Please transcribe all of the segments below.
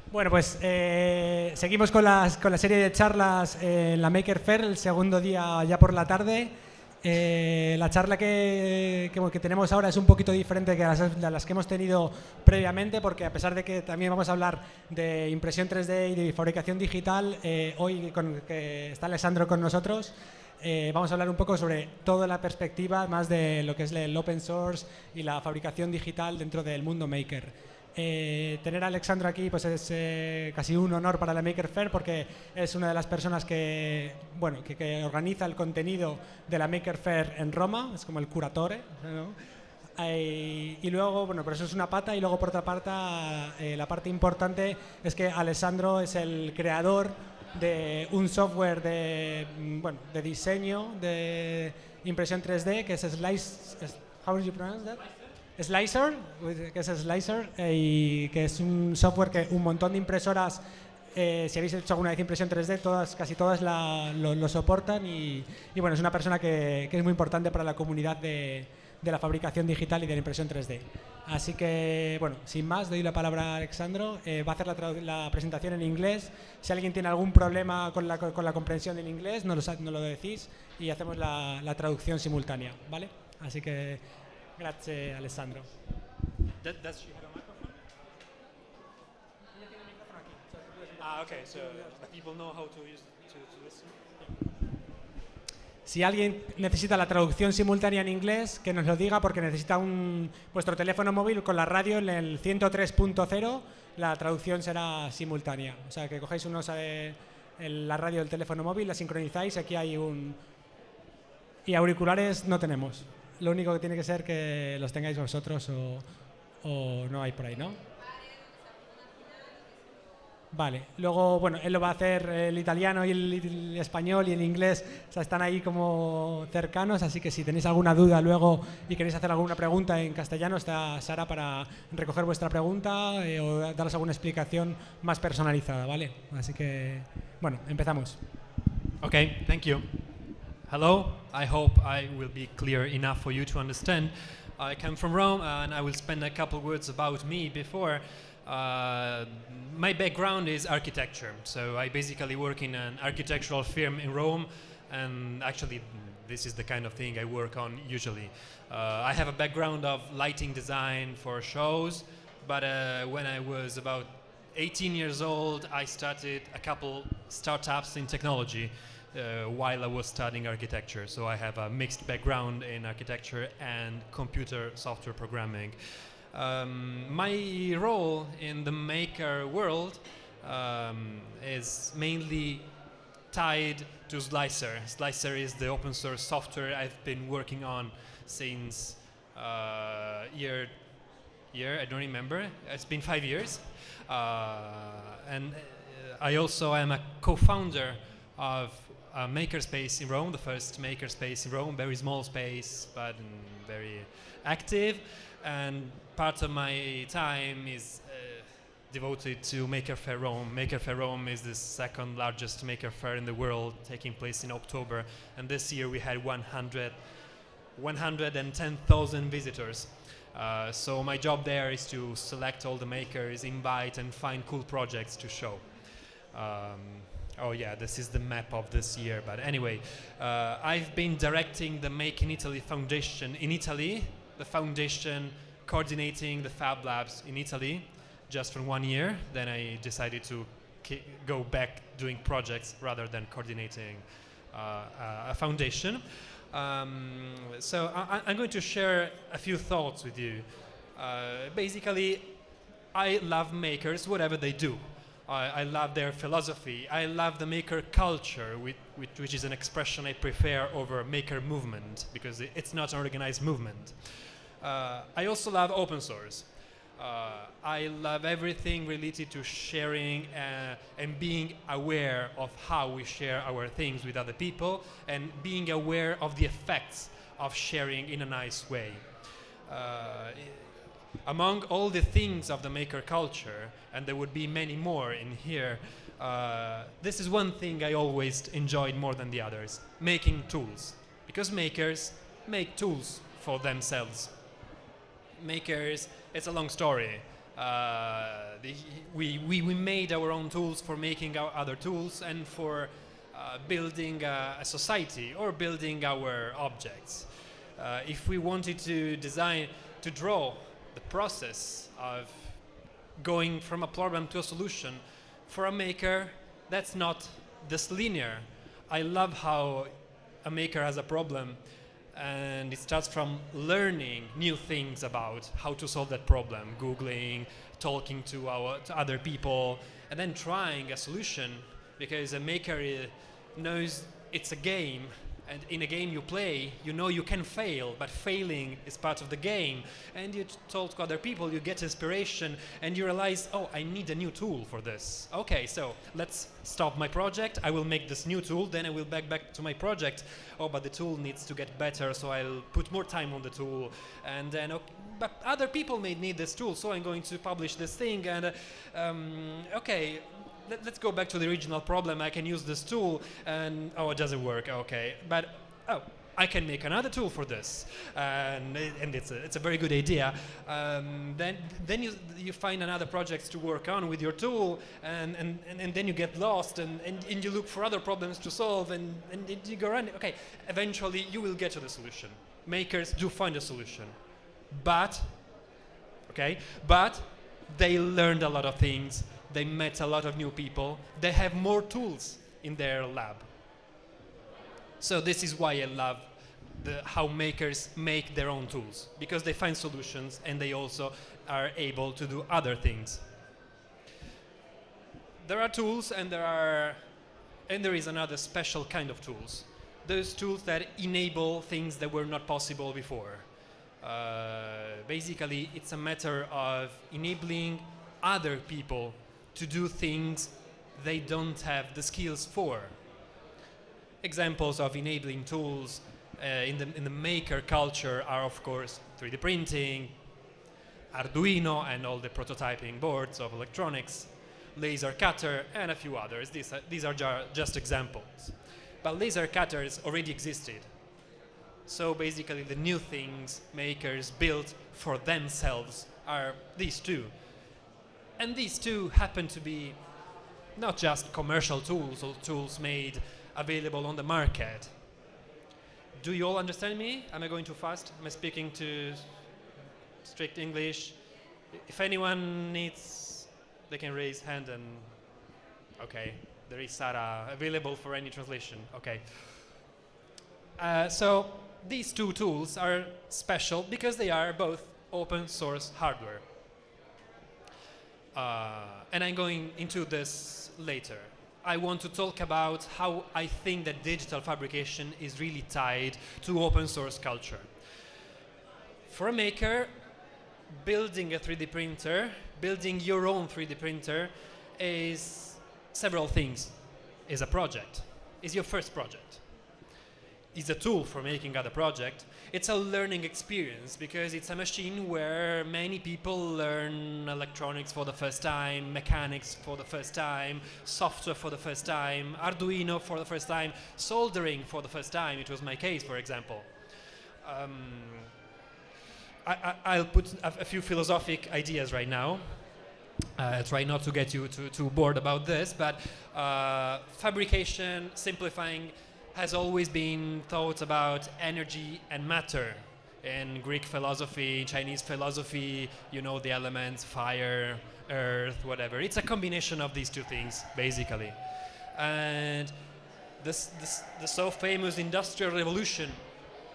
Bueno, pues seguimos con la serie de charlas en la Maker Faire, el segundo día ya por la tarde. La charla que tenemos ahora es un poquito diferente que las que hemos tenido previamente, porque a pesar de que también vamos a hablar de impresión 3D y de fabricación digital, hoy que está Alessandro con nosotros, vamos a hablar un poco sobre toda la perspectiva más de lo que es el open source y la fabricación digital dentro del mundo maker. Tener a Alessandro aquí pues es casi un honor para la Maker Faire, porque es una de las personas que organiza el contenido de la Maker Faire en Roma, es como el curatore, ¿no? Y luego, bueno, por eso es una pata, y luego por otra parte, la parte importante es que Alessandro es el creador de un software de diseño de impresión 3D que es how do you pronounce that? Slicer, que es Slicer, y que es un software que un montón de impresoras, si habéis hecho alguna vez impresión 3D, casi todas lo soportan, y bueno, es una persona que es muy importante para la comunidad de la fabricación digital y de la impresión 3D. Así que, bueno, sin más, doy la palabra a Alessandro. Va a hacer la presentación en inglés. Si alguien tiene algún problema con la comprensión del inglés, nos lo decís y hacemos la traducción simultánea, ¿vale? Así que, grazie Alessandro. Does she have a microphone? Okay, so people know how to use to listen. Si alguien necesita la traducción simultánea en inglés, que nos lo diga, porque necesita vuestro teléfono móvil con la radio en el 103.0, la traducción será simultánea. O sea, que cojáis la radio del teléfono móvil, la sincronizáis, aquí hay y auriculares no tenemos. Lo único que tiene que ser que los tengáis vosotros o no hay por ahí, ¿no? Vale, luego, bueno, él lo va a hacer el italiano y el español y el inglés, o sea, están ahí como cercanos, así que si tenéis alguna duda luego y queréis hacer alguna pregunta en castellano, está Sara para recoger vuestra pregunta o daros alguna explicación más personalizada, ¿vale? Así que, bueno, empezamos. Okay, thank you. Hello, I hope I will be clear enough for you to understand. I come from Rome and I will spend a couple words about me before. My background is architecture, so I basically work in an architectural firm in Rome, and actually this is the kind of thing I work on usually. I have a background of lighting design for shows, but when I was about 18 years old, I started a couple startups in technology while I was studying architecture. So I have a mixed background in architecture and computer software programming. My role in the maker world is mainly tied to Slicer. Slicer is the open source software I've been working on since year I don't remember. It's been 5 years. And I also am a co-founder of a makerspace in Rome, the first makerspace in Rome, very small space, but very active. And part of my time is devoted to Maker Faire Rome. Maker Faire Rome is the second largest maker fair in the world, taking place in October. And this year we had 110,000 visitors. So my job there is to select all the makers, invite and find cool projects to show. Oh yeah, this is the map of this year. But anyway, I've been directing the Make in Italy Foundation in Italy, the foundation coordinating the Fab Labs in Italy just for 1 year. Then I decided to go back doing projects rather than coordinating a foundation. So I'm going to share a few thoughts with you. Basically, I love makers, whatever they do. I love their philosophy. I love the maker culture, which is an expression I prefer over maker movement, because it's not an organized movement. I also love open source. I love everything related to sharing and being aware of how we share our things with other people, and being aware of the effects of sharing in a nice way. Among all the things of the maker culture, and there would be many more in here, this is one thing I always enjoyed more than the others: making tools. Because makers make tools for themselves. Makers, it's a long story. We made our own tools for making our other tools and for building a society or building our objects. If we wanted to draw the process of going from a problem to a solution, for a maker, that's not this linear. I love how a maker has a problem and it starts from learning new things about how to solve that problem, Googling, talking to other people, and then trying a solution, because a maker knows it's a game, and in a game you play, you know you can fail, but failing is part of the game. And you talk to other people, you get inspiration, and you realize, oh, I need a new tool for this. Okay, so let's stop my project, I will make this new tool, then I will back to my project. Oh, but the tool needs to get better, so I'll put more time on the tool. And then, okay, but other people may need this tool, so I'm going to publish this thing, and okay, let's go back to the original problem. I can use this tool, and oh, it doesn't work. Okay, but oh, I can make another tool for this, and it's a very good idea. Then you find another project to work on with your tool, and then you get lost, and you look for other problems to solve, and you go around. Okay, eventually you will get to the solution. Makers do find a solution, but they learned a lot of things. They met a lot of new people. They have more tools in their lab. So this is why I love how makers make their own tools, because they find solutions and they also are able to do other things. There are tools, and there is another special kind of tools. Those tools that enable things that were not possible before. Basically, it's a matter of enabling other people to do things they don't have the skills for. Examples of enabling tools in the maker culture are, of course, 3D printing, Arduino and all the prototyping boards of electronics, laser cutter, and a few others. These are just examples. But laser cutters already existed. So basically the new things makers built for themselves are these two. And these two happen to be not just commercial tools or tools made available on the market. Do you all understand me? Am I going too fast? Am I speaking to strict English? If anyone needs, they can raise hand and... Okay, there is Sarah available for any translation. Okay. So these two tools are special because they are both open source hardware. And I'm going into this later. I want to talk about how I think that digital fabrication is really tied to open source culture. For a maker, building a 3D printer, building your own 3D printer is several things. Is a project, is your first project. Is a tool for making other project. It's a learning experience because it's a machine where many people learn electronics for the first time, mechanics for the first time, software for the first time, Arduino for the first time, soldering for the first time. It was my case, for example. I'll put a few philosophic ideas right now. Try not to get you too bored about this, but fabrication, simplifying, has always been thought about energy and matter. In Greek philosophy, Chinese philosophy, you know the elements, fire, earth, whatever. It's a combination of these two things, basically. And the so famous Industrial Revolution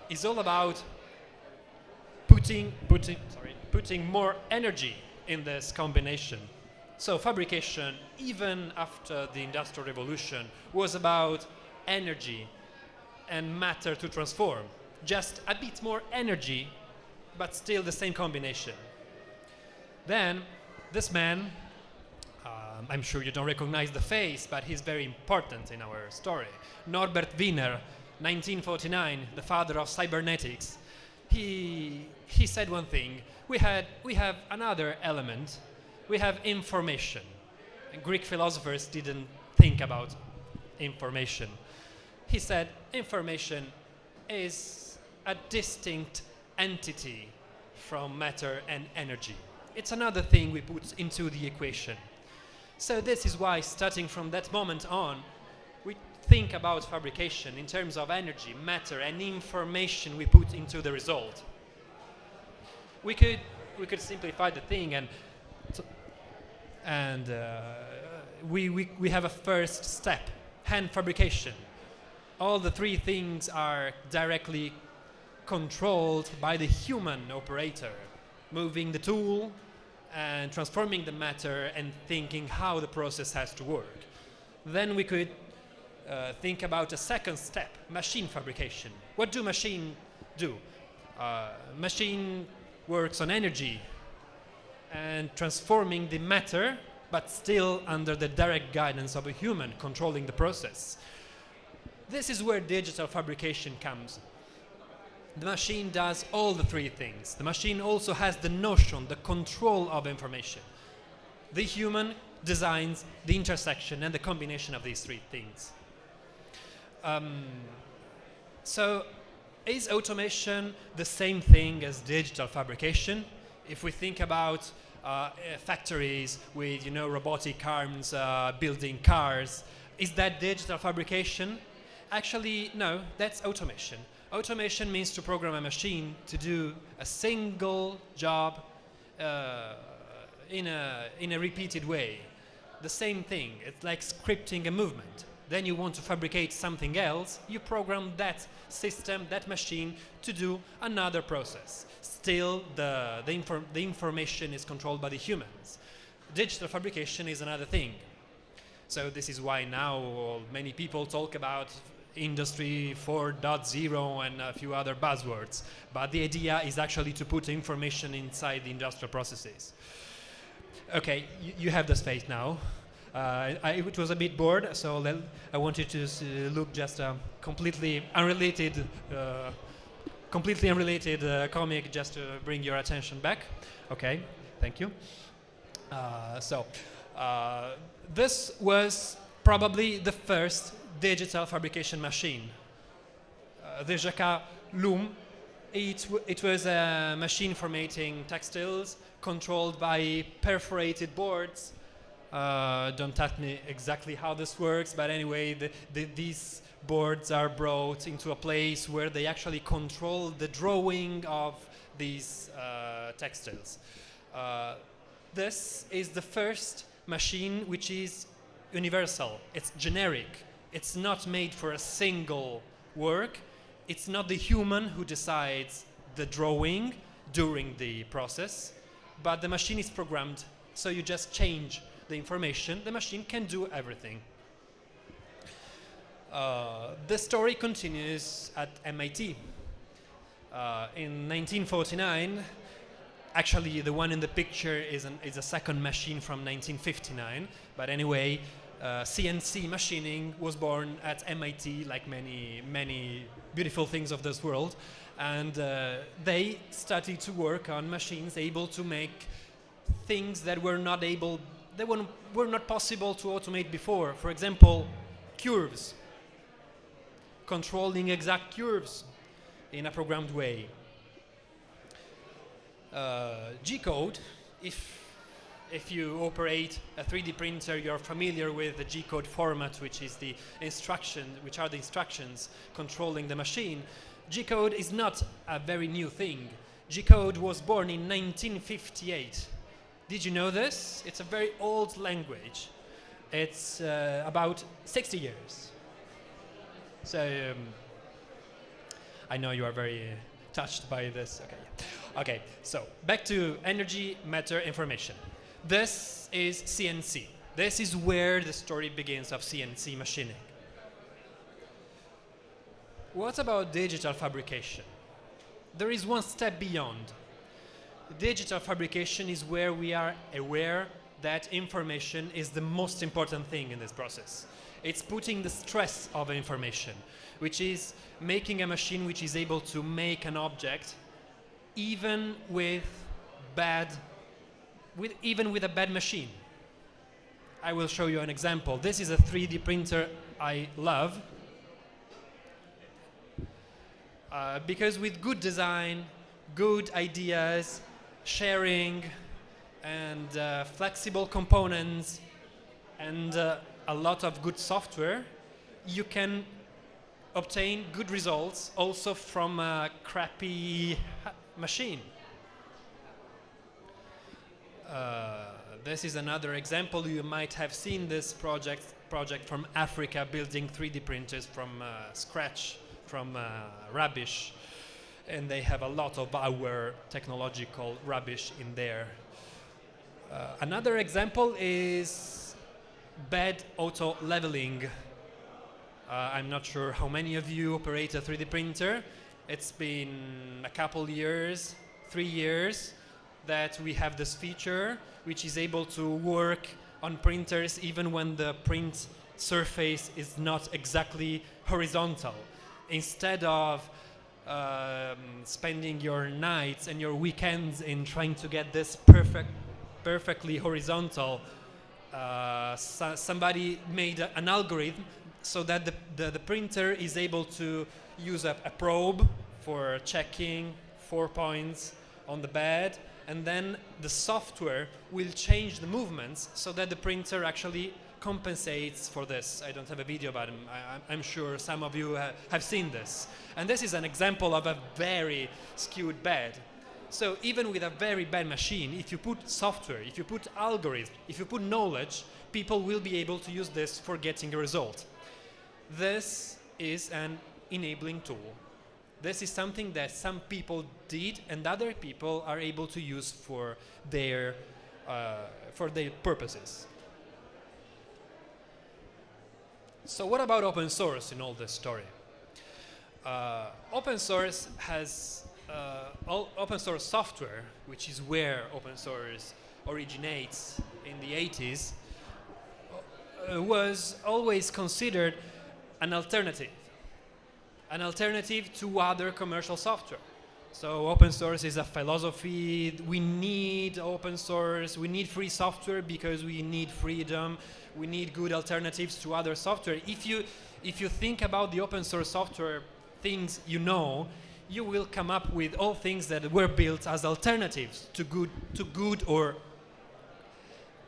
is all about putting more energy in this combination. So fabrication, even after the Industrial Revolution, was about energy and matter to transform. Just a bit more energy, but still the same combination. Then, this man, I'm sure you don't recognize the face, but he's very important in our story. Norbert Wiener, 1949, the father of cybernetics. He said one thing. We have another element. We have information. And Greek philosophers didn't think about information. He said information is a distinct entity from matter and energy. it's another thing we put into the equation. So this is why, starting from that moment on, we think about fabrication in terms of energy, matter, and information we put into the result. We could simplify the thing, and we have a first step: hand fabrication. All the three things are directly controlled by the human operator, moving the tool and transforming the matter and thinking how the process has to work. Then we could think about a second step: machine fabrication. What do machine do? Machine works on energy and transforming the matter, but still under the direct guidance of a human controlling the process. This is where digital fabrication comes. The machine does all the three things. The machine also has the notion, the control of information. The human designs the intersection and the combination of these three things. So is automation the same thing as digital fabrication? If we think about factories with robotic arms building cars, is that digital fabrication? Actually, no, that's automation. Automation means to program a machine to do a single job in a repeated way. The same thing. It's like scripting a movement. Then you want to fabricate something else, you program that system, that machine, to do another process. Still, the information is controlled by the humans. Digital fabrication is another thing. So this is why now many people talk about Industry 4.0 and a few other buzzwords. But the idea is actually to put information inside the industrial processes. Okay, you have the space now. It was a bit bored, so I wanted to look just a completely unrelated comic just to bring your attention back. Okay, thank you. This was probably the first digital fabrication machine. The Jacquard Loom. It was a machine for making textiles controlled by perforated boards. Don't ask me exactly how this works, but anyway, these boards are brought into a place where they actually control the drawing of these textiles. This is the first machine which is universal. It's generic. It's not made for a single work. It's not the human who decides the drawing during the process, but the machine is programmed, so you just change the information. The machine can do everything. The story continues at MIT. In 1949, actually the one in the picture is a second machine from 1959, but anyway, CNC machining was born at MIT, like many beautiful things of this world, and they started to work on machines able to make things that were not possible to automate before. For example, curves, controlling exact curves in a programmed way. G-code, if you operate a 3D printer, you're familiar with the G-code format, which are the instructions controlling the machine. G-code is not a very new thing. G-code was born in 1958. Did you know this? It's a very old language. It's about 60 years. So I know you are very touched by this. Okay, so back to energy, matter, information. This is CNC. This is where the story begins of CNC machining. What about digital fabrication? There is one step beyond. Digital fabrication is where we are aware that information is the most important thing in this process. It's putting the stress of information, which is making a machine which is able to make an object even with a bad machine. I will show you an example. This is a 3D printer I love. Because with good design, good ideas, sharing, and flexible components and a lot of good software, you can obtain good results also from a crappy machine. This is another example. You might have seen this project from Africa, building 3D printers from scratch, from rubbish, and they have a lot of our technological rubbish in there. Another example is bad auto leveling. I'm not sure how many of you operate a 3D printer. It's been a couple years, 3 years, that we have this feature which is able to work on printers even when the print surface is not exactly horizontal. Instead of spending your nights and your weekends in trying to get this perfectly horizontal, somebody made an algorithm so that the printer is able to use a probe for checking 4 points on the bed, and then the software will change the movements so that the printer actually compensates for this. I don't have a video about it. I'm sure some of you have seen this. And this is an example of a very skewed bed. So even with a very bad machine, if you put software, if you put algorithms, if you put knowledge, people will be able to use this for getting a result. This is an enabling tool. This is something that some people did and other people are able to use for their purposes. So what about open source in all this story? Open source has open source software, which is where open source originates in the 80s, was always considered an alternative to other commercial software. So open source is a philosophy. We need open source. We need free software because we need freedom. We need good alternatives to other software. If you think about the open source software things you know, you will come up with all things that were built as alternatives to good or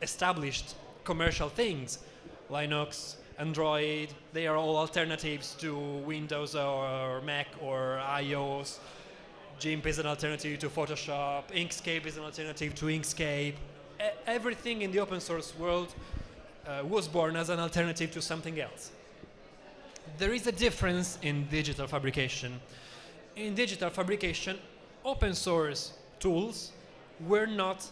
established commercial things. Linux, Android, they are all alternatives to Windows or Mac or iOS. GIMP is an alternative to Photoshop. Inkscape is an alternative to Inkscape. Everything in the open source world was born as an alternative to something else. There is a difference in digital fabrication. In digital fabrication, open source tools were not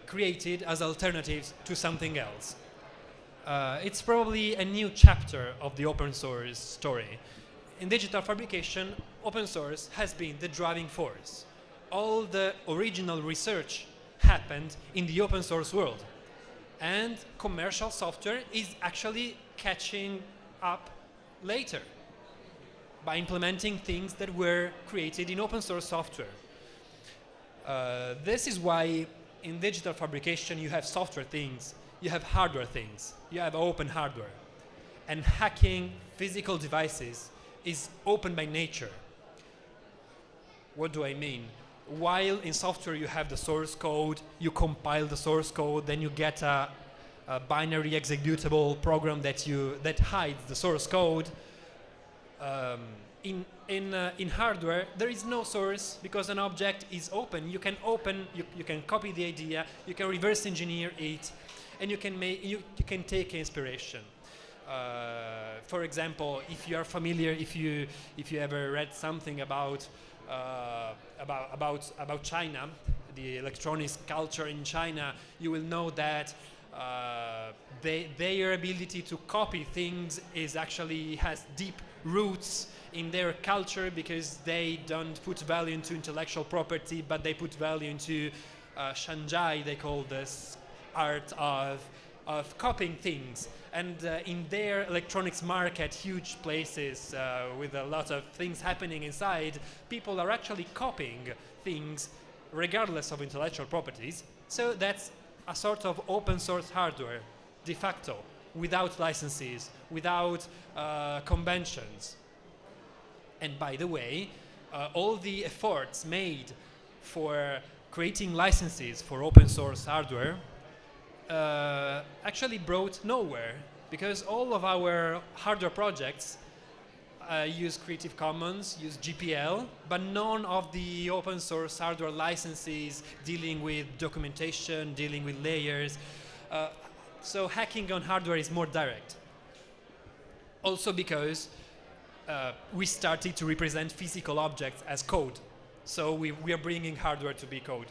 created as alternatives to something else. It's probably a new chapter of the open source story. In digital fabrication, open source has been the driving force. All the original research happened in the open source world. And commercial software is actually catching up later by implementing things that were created in open source software. This is why in digital fabrication you have software things, you have hardware things, you have open hardware. And hacking physical devices is open by nature. What do I mean? While in software you have the source code, you compile the source code, then you get a binary executable program that hides the source code. In hardware, there is no source because an object is open. You can copy the idea, you can reverse engineer it, and you can take inspiration. For example, if you are familiar, if you ever read something about China, the electronics culture in China, you will know that their ability to copy things has deep roots in their culture because they don't put value into intellectual property, but they put value into Shanzhai, they call this art of copying things. And in their electronics market, huge places with a lot of things happening inside, people are actually copying things regardless of intellectual properties. So that's a sort of open source hardware, de facto, without licenses, without conventions. And by the way, all the efforts made for creating licenses for open source hardware actually brought nowhere, because all of our hardware projects use Creative Commons, use GPL, but none of the open source hardware licenses dealing with documentation, dealing with layers. So hacking on hardware is more direct. Also because we started to represent physical objects as code. So we are bringing hardware to be code.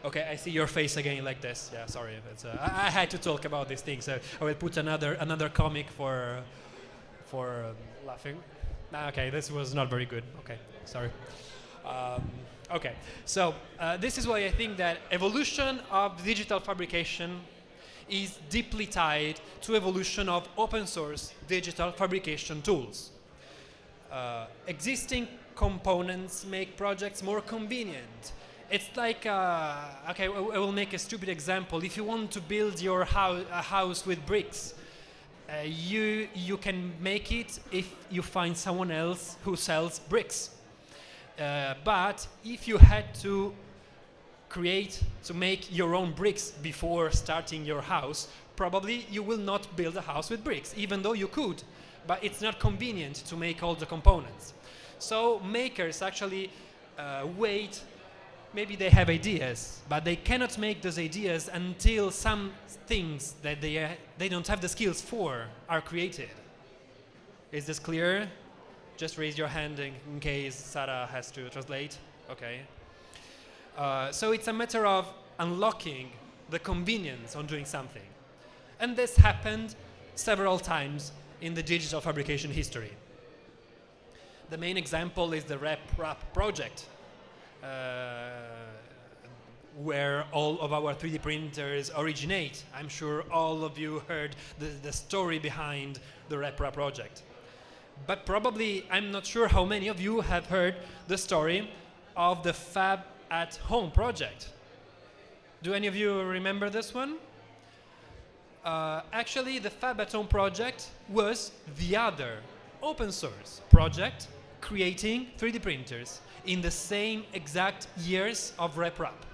Okay, I see your face again like this. Yeah, sorry. I had to talk about these things. So I will put another comic for laughing. Okay, this was not very good. Okay, sorry. Okay, so this is why I think that evolution of digital fabrication is deeply tied to evolution of open source digital fabrication tools. Existing components make projects more convenient. It's like, okay, I will make a stupid example. If you want to build your a house with bricks, you can make it if you find someone else who sells bricks. But if you had to make your own bricks before starting your house, probably you will not build a house with bricks, even though you could. But it's not convenient to make all the components. So makers actually wait. Maybe they have ideas, but they cannot make those ideas until some things that they don't have the skills for are created. Is this clear? Just raise your hand in case Sarah has to translate. Okay. So it's a matter of unlocking the convenience on doing something. And this happened several times in the digital fabrication history. The main example is the RepRap project, where all of our 3D printers originate. I'm sure all of you heard the story behind the RepRap project. But probably, I'm not sure how many of you have heard the story of the Fab at Home project. Do any of you remember this one? Actually, the Fab at Home project was the other open source project creating 3D printers in the same exact years of RepRap.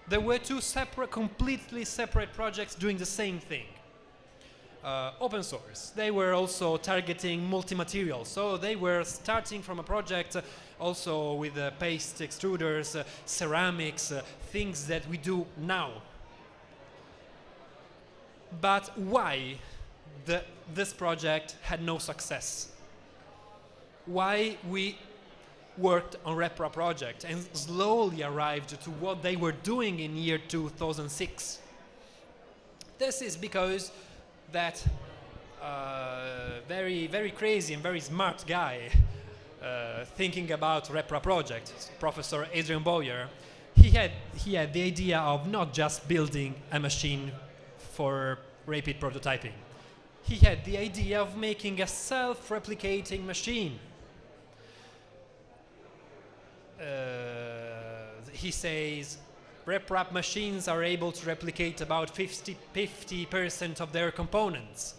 There were two completely separate projects doing the same thing. Open source. They were also targeting multi-materials, so they were starting from a project also with paste extruders, ceramics, things that we do now. But why this project had no success? Why we worked on RepRap project and slowly arrived to what they were doing in year 2006? This is because that very crazy and very smart guy thinking about RepRap project, Professor Adrian Boyer, he had the idea of not just building a machine for rapid prototyping. He had the idea of making a self-replicating machine. He says RepRap machines are able to replicate about 50% of their components.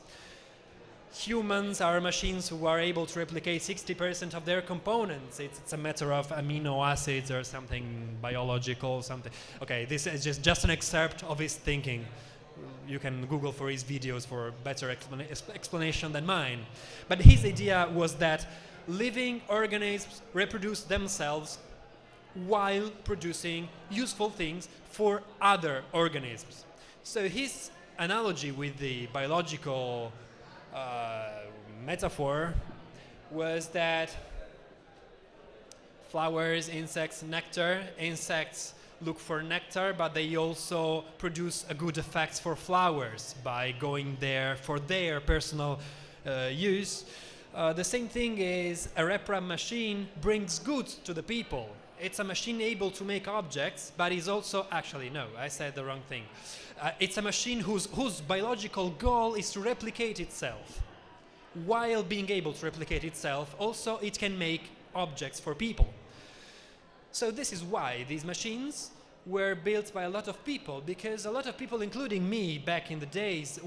Humans are machines who are able to replicate 60% of their components. It's a matter of amino acids or something biological, something. Okay, this is just an excerpt of his thinking. You can Google for his videos for better explanation than mine. But his idea was that living organisms reproduce themselves while producing useful things for other organisms. So his analogy with the biological metaphor was that flowers, insects, nectar. Insects look for nectar, but they also produce a good effects for flowers by going there for their personal use. The same thing is a RepRap machine brings good to the people. It's a machine able to make objects, but is also, actually no, I said the wrong thing. It's a machine whose biological goal is to replicate itself. While being able to replicate itself, also it can make objects for people. So this is why these machines were built by a lot of people, because a lot of people, including me back in the days,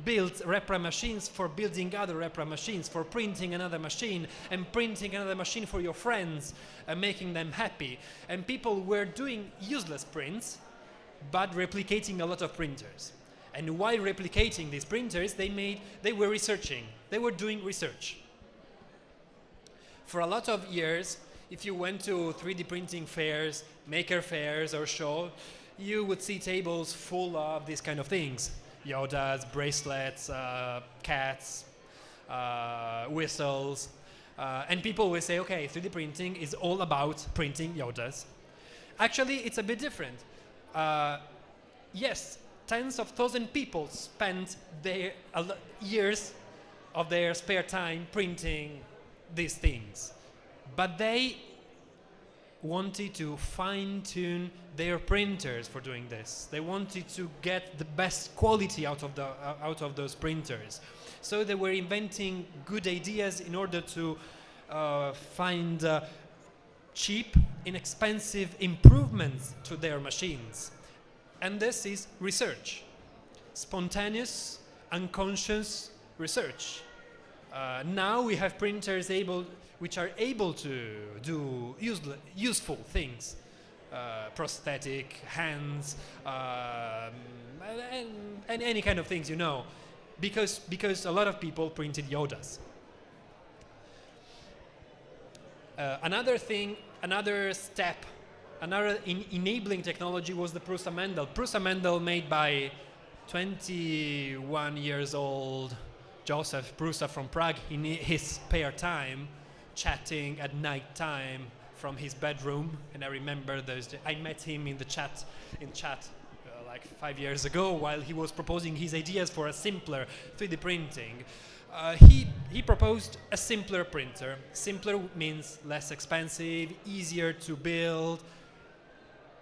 build repra machines for building other repra machines, for printing another machine, and printing another machine for your friends, and making them happy. And people were doing useless prints, but replicating a lot of printers. And while replicating these printers, they were researching. They were doing research. For a lot of years, if you went to 3D printing fairs, maker fairs or show, you would see tables full of these kind of things. Yodas, bracelets, cats, whistles. And people will say, okay, 3D printing is all about printing Yodas. Actually, it's a bit different. Yes, tens of thousands of people spend their years of their spare time printing these things. But they wanted to fine-tune their printers for doing this. They wanted to get the best quality out of those printers. So they were inventing good ideas in order to find cheap, inexpensive improvements to their machines. And this is research. Spontaneous, unconscious research. Now we have printers which are able to do useful things. Prosthetic, hands, and any kind of things, you know. Because a lot of people printed Yodas. Another thing, another step, another enabling technology was the Prusa Mendel. Prusa Mendel made by 21 years old Joseph Prusa from Prague in his spare time, chatting at night time from his bedroom. And I remember those days. I met him in chat like 5 years ago while he was proposing his ideas for a simpler 3D printing. He proposed a simpler printer. Simpler means less expensive, easier to build.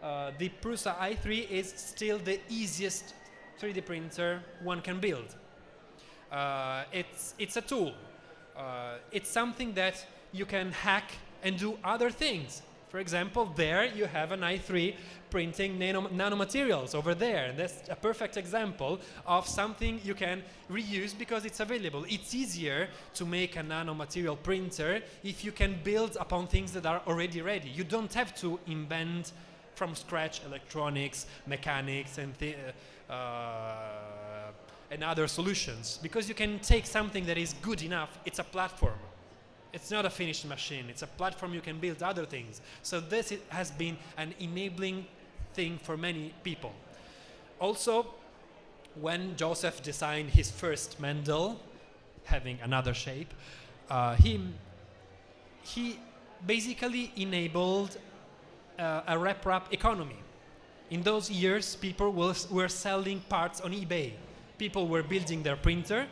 The Prusa i3 is still the easiest 3D printer one can build. It's a tool. It's something that you can hack and do other things. For example, there you have an i3 printing nanomaterials over there. That's a perfect example of something you can reuse because it's available. It's easier to make a nanomaterial printer if you can build upon things that are already ready. You don't have to invent from scratch electronics, mechanics, and other solutions, because you can take something that is good enough. It's a platform. It's not a finished machine. It's a platform you can build other things. So this has been an enabling thing for many people. Also, when Joseph designed his first Mendel, having another shape, he basically enabled a rep-rap economy. In those years, people were selling parts on eBay. People were building their printer,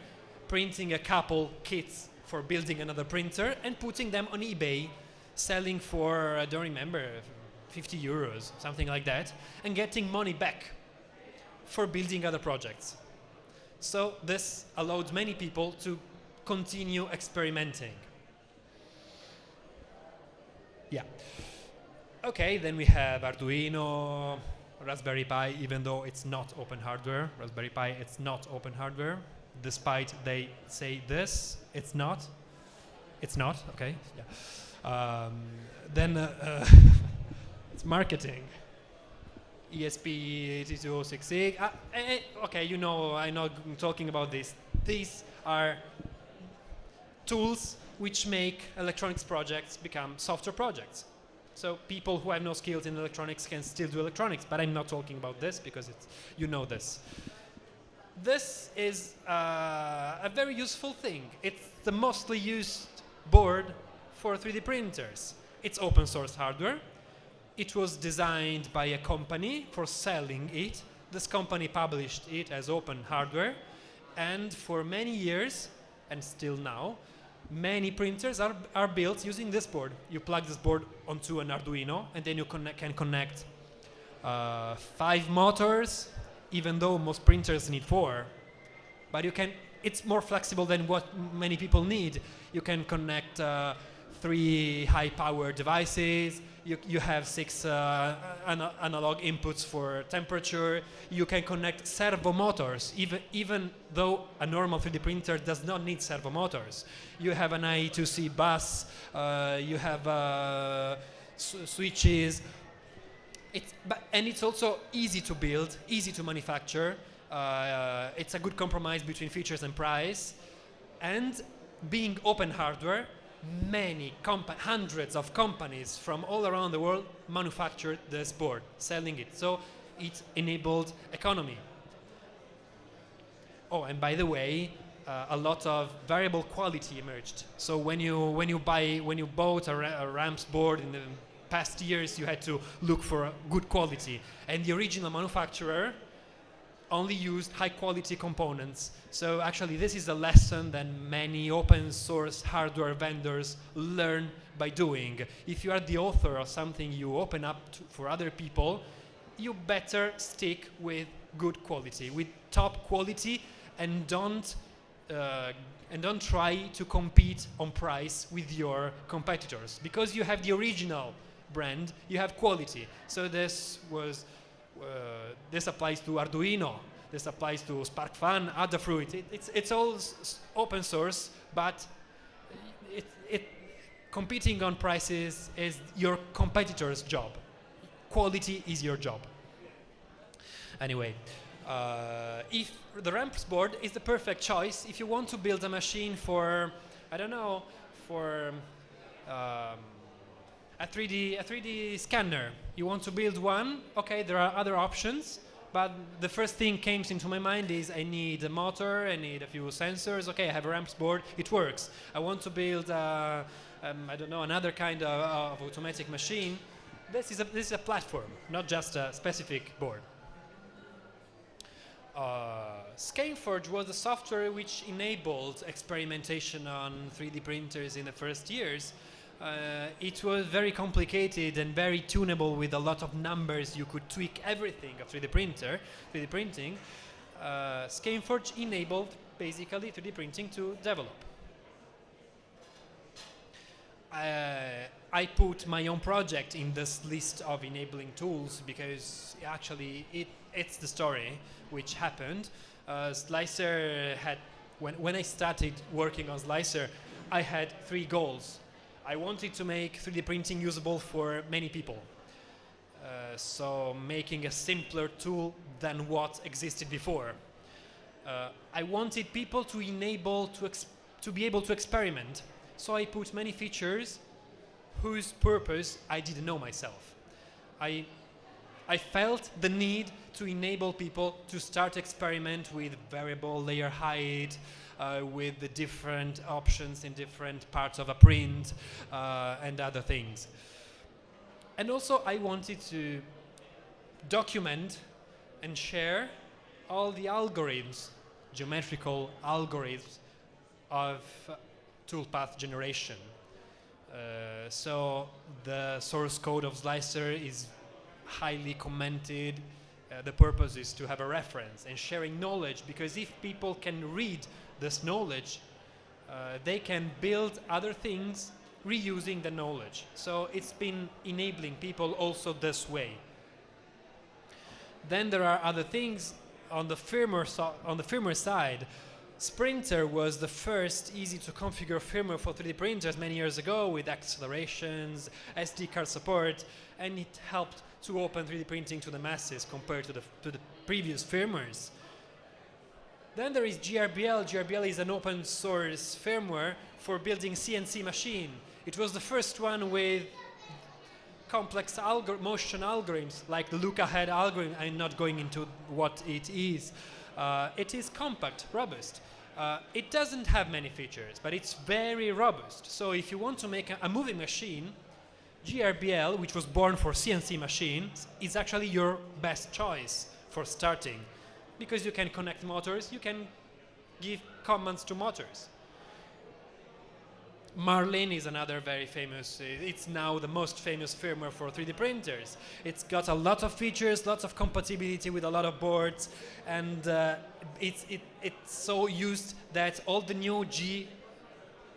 printing a couple kits for building another printer, and putting them on eBay, selling for, I don't remember, 50 euros, something like that, and getting money back for building other projects. So this allowed many people to continue experimenting. Yeah. Okay, then we have Arduino, Raspberry Pi, even though it's not open hardware. Raspberry Pi, it's not open hardware. Despite they say this, it's not. It's not, okay. Yeah. Then it's marketing. ESP8266. Okay, you know, I'm not talking about this. These are tools which make electronics projects become software projects. So people who have no skills in electronics can still do electronics, but I'm not talking about this because it's, you know this. This is a very useful thing. It's the mostly used board for 3D printers. It's open source hardware. It was designed by a company for selling it. This company published it as open hardware. And for many years, and still now, many printers are built using this board. You plug this board onto an Arduino, and then you can connect 5 motors, even though most printers need 4. But you can, it's more flexible than what many people need. You can connect 3 high-power devices. You have 6 analog inputs for temperature. You can connect servo motors, even though a normal 3D printer does not need servo motors. You have an I2C bus. You have switches. And it's also easy to build, easy to manufacture. It's a good compromise between features and price. And being open hardware, hundreds of companies from all around the world manufactured this board, selling it. So it enabled economy. Oh, and by the way, a lot of variable quality emerged. So when you bought a ramps board in the past years, you had to look for good quality, and the original manufacturer only used high quality components. So actually this is a lesson that many open source hardware vendors learn by doing. If you are the author of something you open up for other people, you better stick with good quality, with top quality, and don't try to compete on price with your competitors, because you have the original brand, you have quality. So this applies to Arduino, this applies to SparkFun, Adafruit. It's all open source, but competing on prices is your competitor's job. Quality is your job. Anyway, if the ramps board is the perfect choice if you want to build a machine for, I don't know, for a 3D scanner. You want to build one, okay, there are other options, but the first thing came into my mind is I need a motor, I need a few sensors, okay, I have a ramps board, it works. I want to build, I don't know, another kind of automatic machine. This is a platform, not just a specific board. ScaneForge was the software which enabled experimentation on 3D printers in the first years. It was very complicated and very tunable with a lot of numbers. You could tweak everything of 3D printing. ScaneForge enabled basically 3D printing to develop. I put my own project in this list of enabling tools because actually it's the story which happened. Slicer had, when I started working on Slicer, I had 3 goals. I wanted to make 3D printing usable for many people. So making a simpler tool than what existed before. I wanted people to be able to experiment. So I put many features whose purpose I didn't know myself. I felt the need to enable people to start experiment with variable layer height, with the different options in different parts of a print, and other things. And also I wanted to document and share all the algorithms, geometrical algorithms of toolpath generation. So the source code of Slicer is highly commented. The purpose is to have a reference and sharing knowledge, because if people can read this knowledge, they can build other things reusing the knowledge. So it's been enabling people also this way. Then there are other things on the firmware side. Sprinter was the first easy to configure firmware for 3D printers many years ago with accelerations, SD card support, and it helped to open 3D printing to the masses compared to the previous firmwares. Then there is GRBL. GRBL is an open source firmware for building CNC machine. It was the first one with complex motion algorithms like the look-ahead algorithm. I'm not going into what it is. It is compact, robust. It doesn't have many features, but it's very robust. So if you want to make a moving machine, GRBL, which was born for CNC machines, is actually your best choice for starting, because you can connect motors, you can give commands to motors. Marlin is another very famous, it's now the most famous firmware for 3D printers. It's got a lot of features, lots of compatibility with a lot of boards, and it's so used that all the new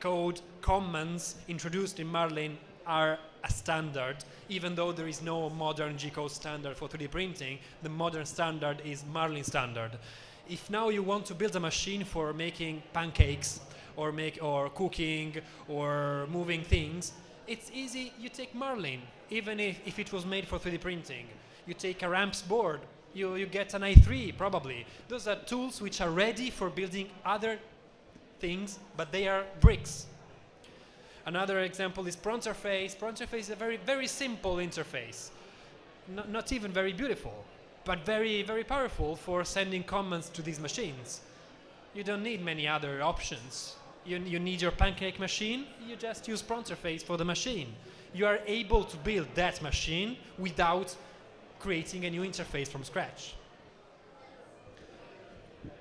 code commands introduced in Marlin are a standard, even though there is no modern G-code standard for 3D printing. The modern standard is Marlin standard. If now you want to build a machine for making pancakes or cooking or moving things, it's easy. You take Marlin, even if it was made for 3D printing. You take a ramps board, you get an i3 probably. Those are tools which are ready for building other things, but they are bricks. Another example is Pronterface. Pronterface is a very, very simple interface. Not even very beautiful, but very, very powerful for sending commands to these machines. You don't need many other options. You need your pancake machine, you just use Pronterface for the machine. You are able to build that machine without creating a new interface from scratch.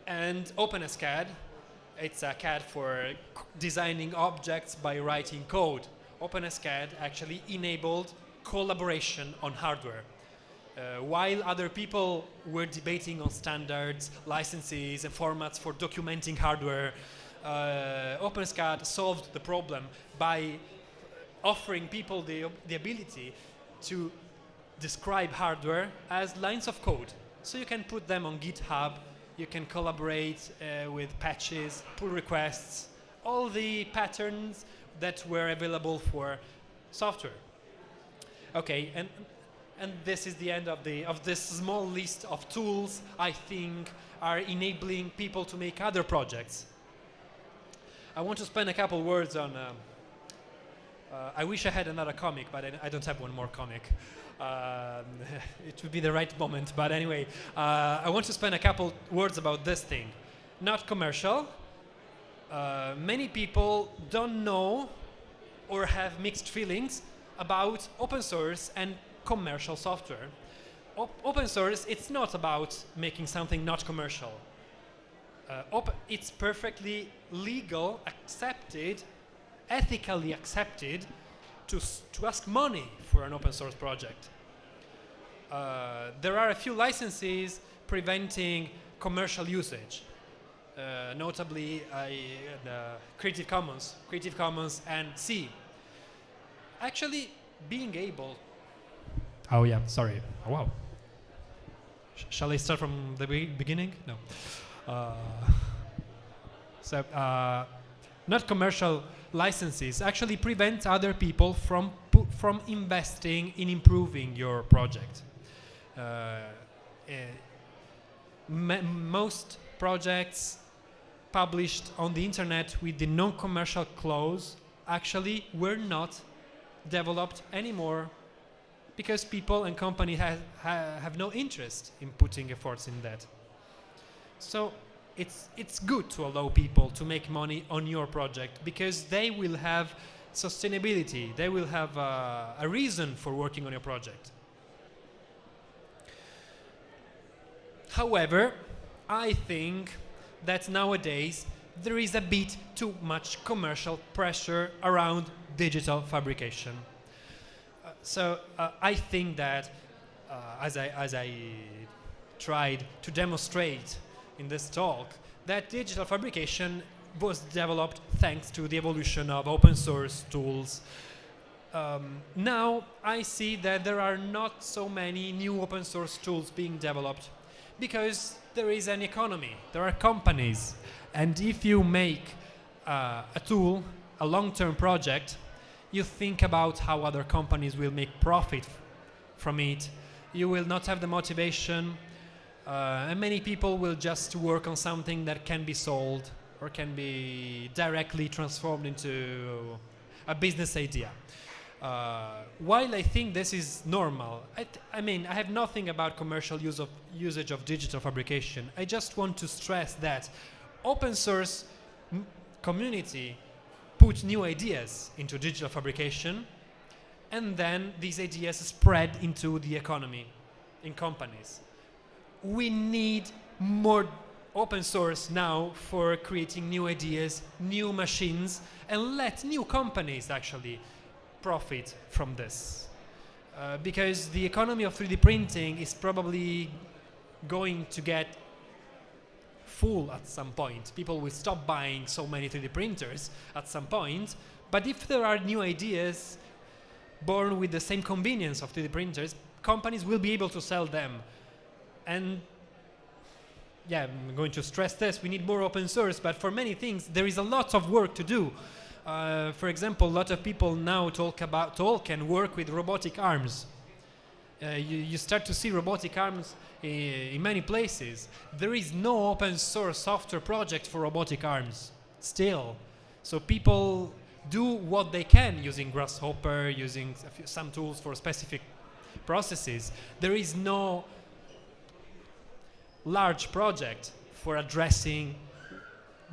And OpenSCAD, it's a CAD for designing objects by writing code. OpenSCAD actually enabled collaboration on hardware. While other people were debating on standards, licenses, and formats for documenting hardware, OpenSCAD solved the problem by offering people the ability to describe hardware as lines of code. So you can put them on GitHub, you can collaborate with patches, pull requests, all the patterns that were available for software. Okay, and this is the end of this small list of tools I think are enabling people to make other projects. I want to spend a couple words on, I wish I had another comic, but I don't have one more comic. It would be the right moment, but anyway, I want to spend a couple words about this thing. Not commercial. Many people don't know or have mixed feelings about open source and commercial software. Open source, it's not about making something not commercial. It's perfectly legal, accepted, ethically accepted to ask money for an open source project. There are a few licenses preventing commercial usage, notably Creative Commons and C. Actually, being able... Oh yeah, sorry. Oh, wow. Shall I start from the beginning? No. Not commercial licenses actually prevent other people from investing in improving your project. Most projects published on the internet with the non-commercial clause actually were not developed anymore because people and companies have no interest in putting efforts in that. So it's good to allow people to make money on your project because they will have sustainability, they will have a reason for working on your project. However, I think that nowadays there is a bit too much commercial pressure around digital fabrication. I think that as I tried to demonstrate in this talk, that digital fabrication was developed thanks to the evolution of open source tools. Now I see that there are not so many new open source tools being developed because there is an economy, there are companies, and if you make a tool, a long-term project, you think about how other companies will make profit from it. You will not have the motivation, and many people will just work on something that can be sold or can be directly transformed into a business idea. While I think this is normal, I mean, I have nothing about commercial usage of digital fabrication. I just want to stress that open source community put new ideas into digital fabrication, and then these ideas spread into the economy in companies. We need more open source now for creating new ideas, new machines, and let new companies actually profit from this. Because the economy of 3D printing is probably going to get full at some point. People will stop buying so many 3D printers at some point. But if there are new ideas born with the same convenience of 3D printers, companies will be able to sell them. And yeah, I'm going to stress this, we need more open source, but for many things there is a lot of work to do. For example, a lot of people now talk and work with robotic arms. You start to see robotic arms in many places. There is no open source software project for robotic arms still. So people do what they can using Grasshopper, using some tools for specific processes. There is no large project for addressing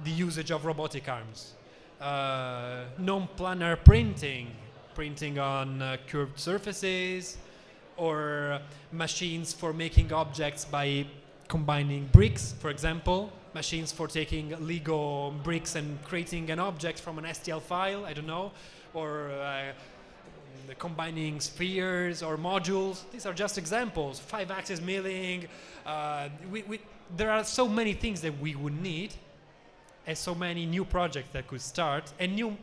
the usage of robotic arms. Non-planar printing on curved surfaces, or machines for making objects by combining bricks, for example, machines for taking Lego bricks and creating an object from an STL file, I don't know, or combining spheres or modules. These are just examples. 5-axis milling. There are so many things that we would need, and so many new projects that could start, and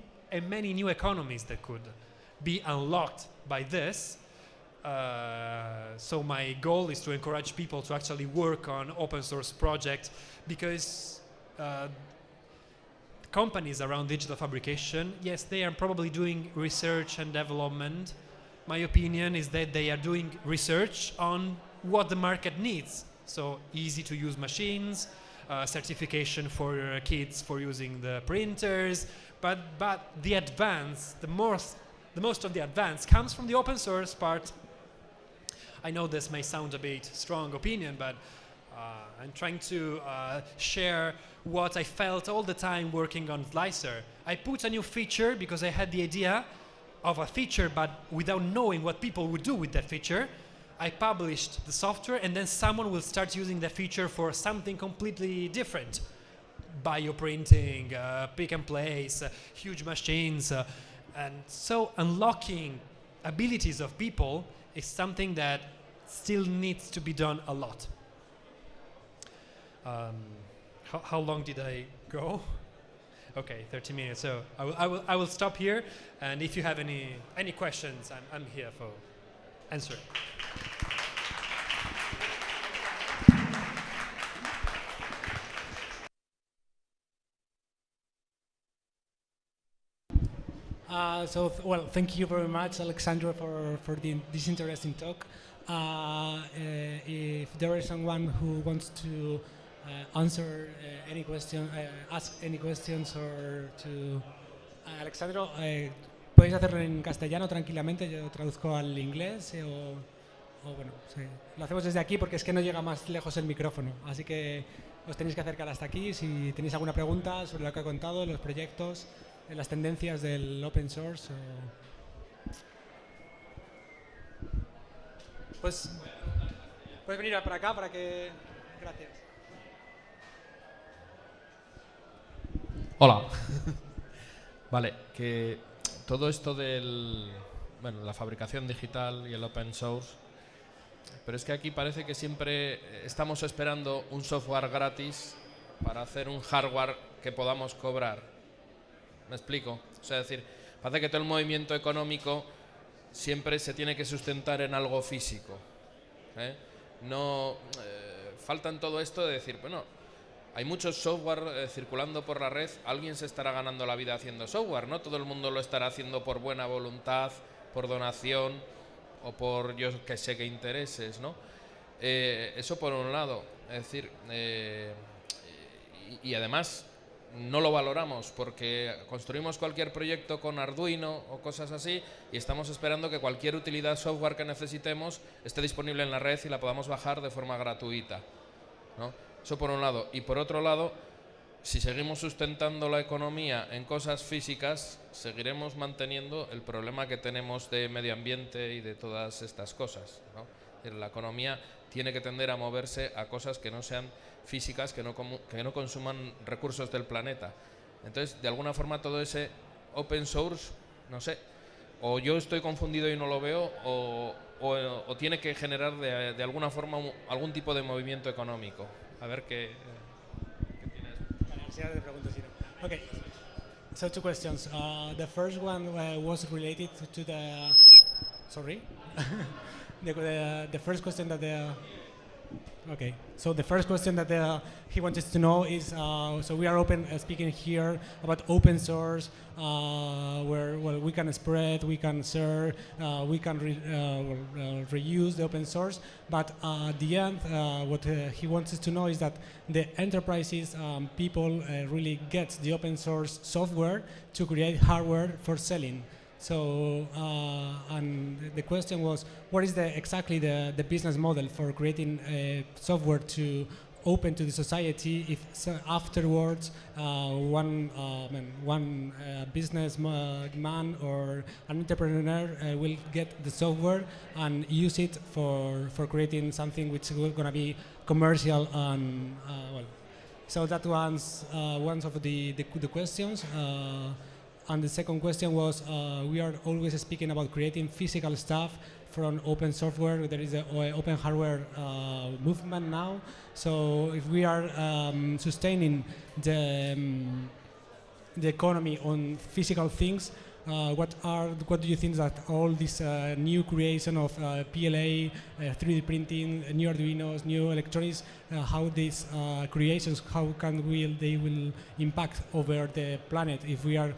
many new economies that could be unlocked by this. So my goal is to encourage people to actually work on open source projects, because companies around digital fabrication, yes, they are probably doing research and development. My opinion is that they are doing research on what the market needs. So easy to use machines, certification for kids for using the printers, but the advance, the most of the advance comes from the open source part. I know this may sound a bit strong opinion, but I'm trying to share what I felt all the time working on Slicer. I put a new feature because I had the idea of a feature, but without knowing what people would do with that feature. I published the software, and then someone will start using the feature for something completely different. Bioprinting, pick and place, huge machines. And so unlocking abilities of people is something that still needs to be done a lot. How long did I go? Okay, 30 minutes. So I will stop here, and if you have any questions, I'm here for answering. Well, thank you very much, Alessandro, for this interesting talk. If there is someone who wants to answer any question, ask any questions, or to Alessandro, podéis hacerlo en castellano tranquilamente, yo traduzco al inglés, o bueno, sí. Lo hacemos desde aquí porque es que no llega más lejos el micrófono, así que os tenéis que acercar hasta aquí si tenéis alguna pregunta sobre lo que he contado, los proyectos, las tendencias del open source. Pues puedes venir para acá para que... Gracias. Hola. Vale, que todo esto la fabricación digital y el open source, pero es que aquí parece que siempre estamos esperando un software gratis para hacer un hardware que podamos cobrar. ¿Me explico? O sea, es decir, parece que todo el movimiento económico siempre se tiene que sustentar en algo físico. No faltan todo esto de decir, bueno, hay muchos software circulando por la red, alguien se estará ganando la vida haciendo software, no todo el mundo lo estará haciendo por buena voluntad, por donación o por yo que sé qué intereses, ¿no? Eso por un lado, es decir, y además no lo valoramos porque construimos cualquier proyecto con Arduino o cosas así y estamos esperando que cualquier utilidad software que necesitemos esté disponible en la red y la podamos bajar de forma gratuita, ¿no? Eso por un lado. Y por otro lado, si seguimos sustentando la economía en cosas físicas, seguiremos manteniendo el problema que tenemos de medio ambiente y de todas estas cosas, ¿no? La economía tiene que tender a moverse a cosas que no sean físicas, que no consuman recursos del planeta. Entonces, de alguna forma, todo ese open source, no sé, o yo estoy confundido y no lo veo, o tiene que generar de alguna forma algún tipo de movimiento económico. A ver qué Okay. So two questions. The first one was related to the. Sorry. The first question that the. Okay. So the first question that he wanted to know is, so we are speaking here about open source, where we can spread, we can share, we can reuse the open source. But at the end, what he wants to know is that the enterprises, people really get the open source software to create hardware for selling. So, and the question was, what is exactly the business model for creating software to open to the society if afterwards one businessman or an entrepreneur will get the software and use it for creating something which is going to be commercial and well. So that was one of the questions. And the second question was, we are always speaking about creating physical stuff from open software. There is an open hardware movement now. So if we are sustaining the economy on physical things, what do you think that all this new creation of PLA, 3D printing, new Arduinos, new electronics, how these creations, how they will impact over the planet if we are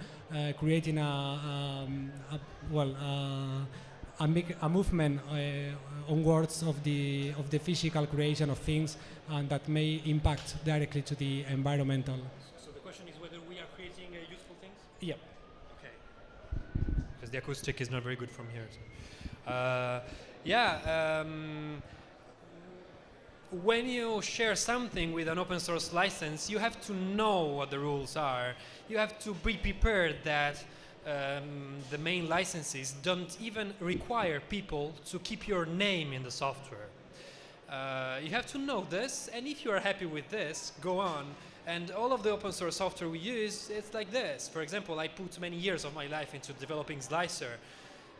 creating a movement onwards of the physical creation of things, and that may impact directly to the environmental. So the question is whether we are creating useful things? Yeah. Okay. Because the acoustic is not very good from here. So. When you share something with an open source license, you have to know what the rules are. You have to be prepared that the main licenses don't even require people to keep your name in the software. You have to know this, and if you are happy with this, go on. And all of the open source software we use, it's like this. For example, I put many years of my life into developing Slicer.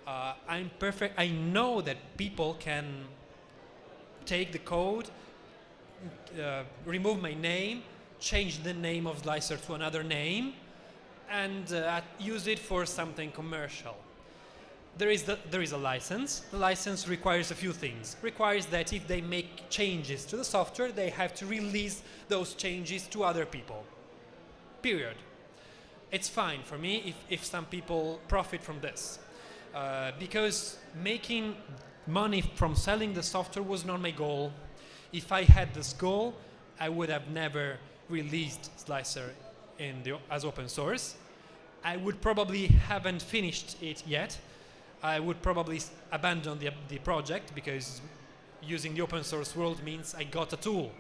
I'm perfect. I know that people can take the code, remove my name, change the name of Slicer to another name, and use it for something commercial. There is a license. The license requires a few things. Requires that if they make changes to the software, they have to release those changes to other people. Period. It's fine for me if some people profit from this. Because making money from selling the software was not my goal. If I had this goal, I would have never released Slicer as open source. I would probably haven't finished it yet. I would probably abandon the project because using the open source world means I got a tool.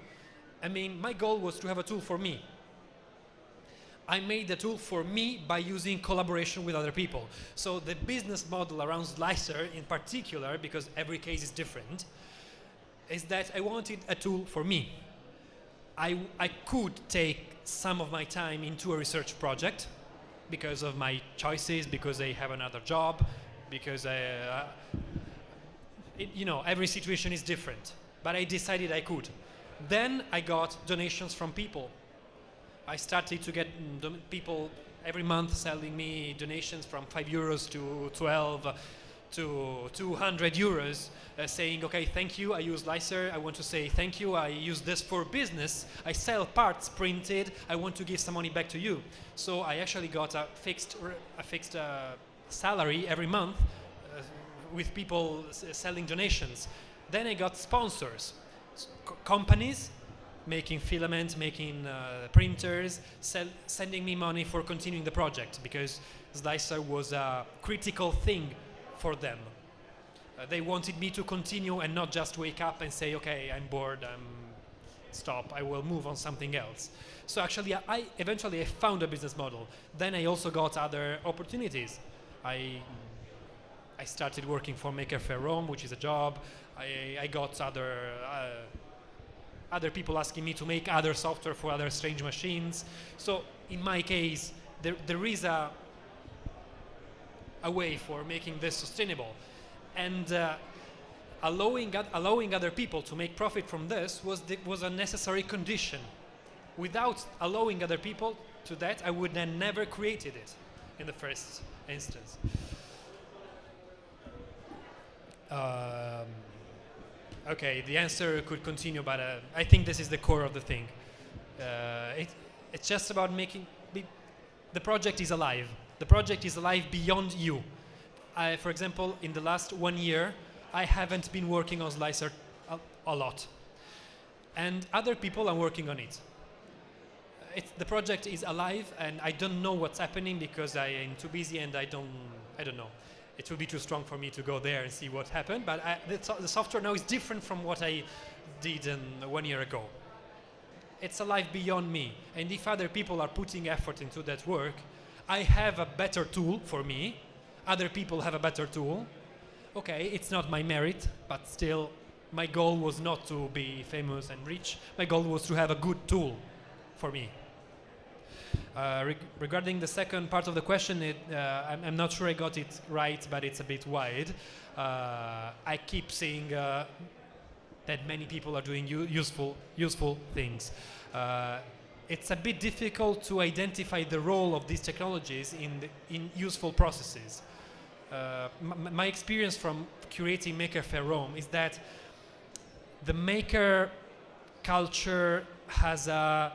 I mean, my goal was to have a tool for me. I made the tool for me by using collaboration with other people. So the business model around Slicer in particular, because every case is different, is that I wanted a tool for me. I could take some of my time into a research project because of my choices, because I have another job, because every situation is different. But I decided I could. Then I got donations from people. I started to get people every month selling me donations from 5 euros to 12 to 200 euros, saying, okay, thank you, I use Slicer, I want to say thank you, I use this for business, I sell parts printed, I want to give some money back to you. So I actually got a fixed salary every month with people selling donations. Then I got sponsors, companies making filaments, making printers, sending me money for continuing the project because Slicer was a critical thing for them. They wanted me to continue and not just wake up and say, okay, I'm bored, stop, I will move on something else. So actually, I eventually found a business model. Then I also got other opportunities. I started working for Maker Faire Rome, which is a job. I got other people asking me to make other software for other strange machines. So in my case, there is a way for making this sustainable. And allowing other people to make profit from this was a necessary condition without allowing other people to that, I would then never created it in the first instance. Okay, the answer could continue, but I think this is the core of the thing. It's just about making the project is alive. The project is alive beyond you. For example, in the last 1 year, I haven't been working on Slicer a lot, and other people are working on it. The project is alive, and I don't know what's happening because I am too busy and I don't know. It would be too strong for me to go there and see what happened, but the software now is different from what I did 1 year ago. It's alive beyond me, and if other people are putting effort into that work, I have a better tool for me, other people have a better tool. Okay, it's not my merit, but still, my goal was not to be famous and rich, my goal was to have a good tool for me. Regarding the second part of the question, I'm not sure I got it right, but it's a bit wide. I keep seeing that many people are doing useful things. It's a bit difficult to identify the role of these technologies in useful processes. My experience from curating Maker Faire Rome is that the maker culture has a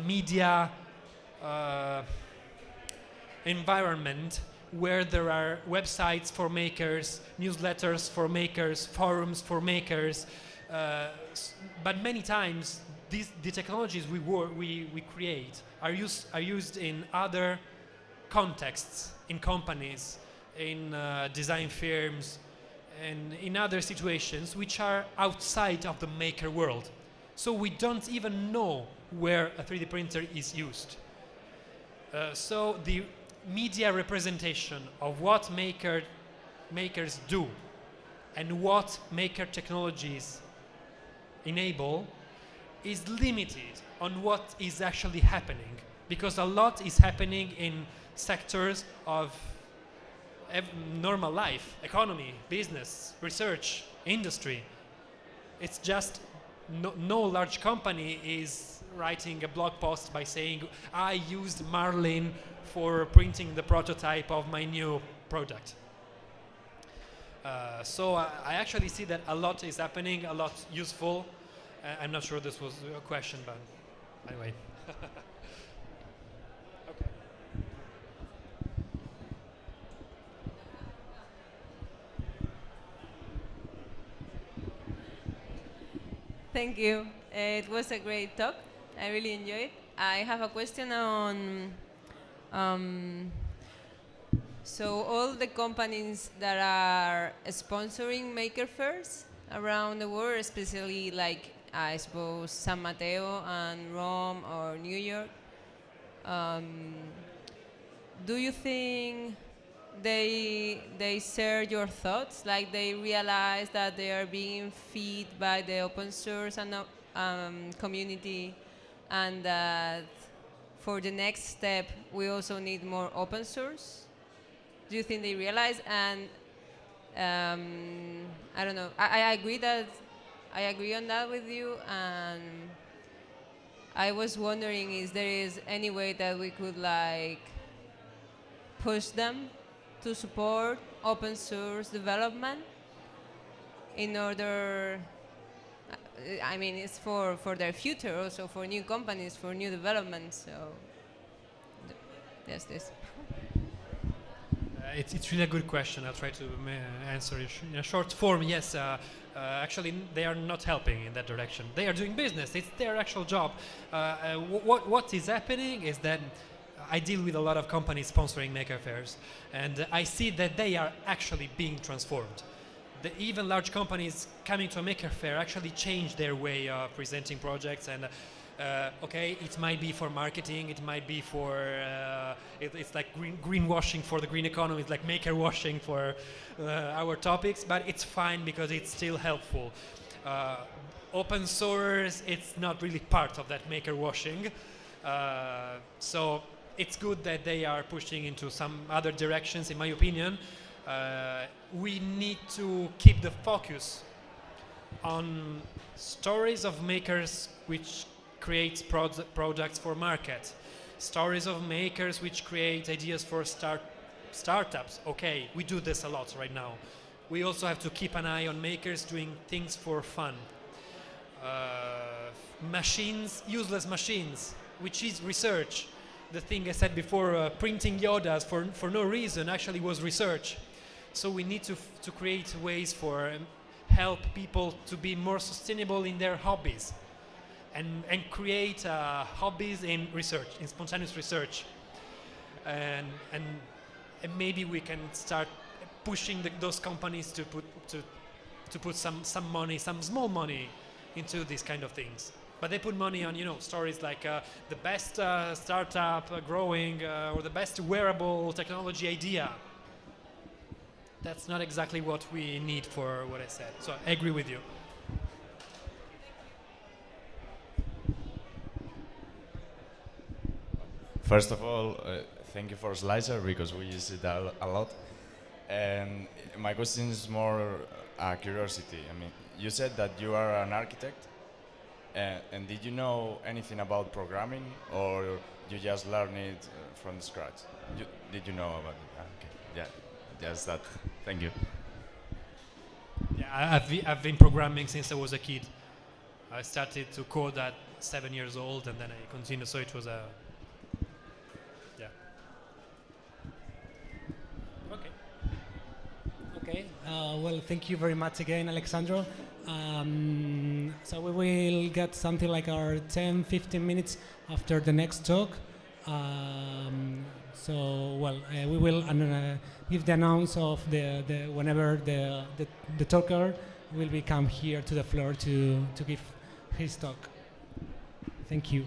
media environment where there are websites for makers, newsletters for makers, forums for makers, but many times the technologies we create are used in other contexts, in companies, in design firms, and in other situations which are outside of the maker world. So we don't even know where a 3D printer is used. So the media representation of what makers do and what maker technologies enable is limited on what is actually happening, because a lot is happening in sectors of normal life, economy, business, research, industry. It's just no large company is writing a blog post by saying, I used Marlin for printing the prototype of my new product. So I actually see that a lot is happening, a lot useful. I'm not sure this was a question, but anyway. Okay. Thank you. It was a great talk. I really enjoyed it. I have a question on so all the companies that are sponsoring maker fairs around the world, especially like I suppose San Mateo and Rome or New York, do you think they share your thoughts? Like they realize that they are being fed by the open source and community, and that for the next step we also need more open source? Do you think they realize? And I don't know. I agree on that with you, and I was wondering if there is any way that we could like push them to support open source development in order, I mean, it's for their future, also for new companies, for new developments. So yes, this. It's really a good question. I'll try to answer it in a short form. Yes, actually, they are not helping in that direction. They are doing business. It's their actual job. What is happening is that I deal with a lot of companies sponsoring maker fairs, and I see that they are actually being transformed. Even large companies coming to a maker fair actually change their way of presenting projects, and okay, it might be for marketing, it might be for it's like greenwashing for the green economy, it's like maker washing for our topics, but it's fine because it's still helpful. Open source, it's not really part of that maker washing, so it's good that they are pushing into some other directions, in my opinion. We need to keep the focus on stories of makers which create products for market. Stories of makers which create ideas for startups. Okay, we do this a lot right now. We also have to keep an eye on makers doing things for fun. Machines, useless machines, which is research. The thing I said before, printing Yodas for no reason actually was research. So we need to create ways for help people to be more sustainable in their hobbies and create hobbies in research, in spontaneous research. And maybe we can start pushing those companies to put some money, some small money into these kind of things. But they put money on, stories like the best startup growing or the best wearable technology idea. That's not exactly what we need for what I said. So I agree with you. First of all, thank you for Slicer because we use it a lot. And my question is more curiosity. I mean, you said that you are an architect. And did you know anything about programming, or you just learned it from scratch? Did you know about it? Okay, yeah, just that. Thank you. Yeah, I've been programming since I was a kid. I started to code at 7 years old, and then I continued. So it was a Okay. Okay. Well, thank you very much again, Alessandro. So we will get something like our 10-15 minutes after the next talk. We will give the announce of the whenever the talker will come here to the floor to give his talk. Thank you.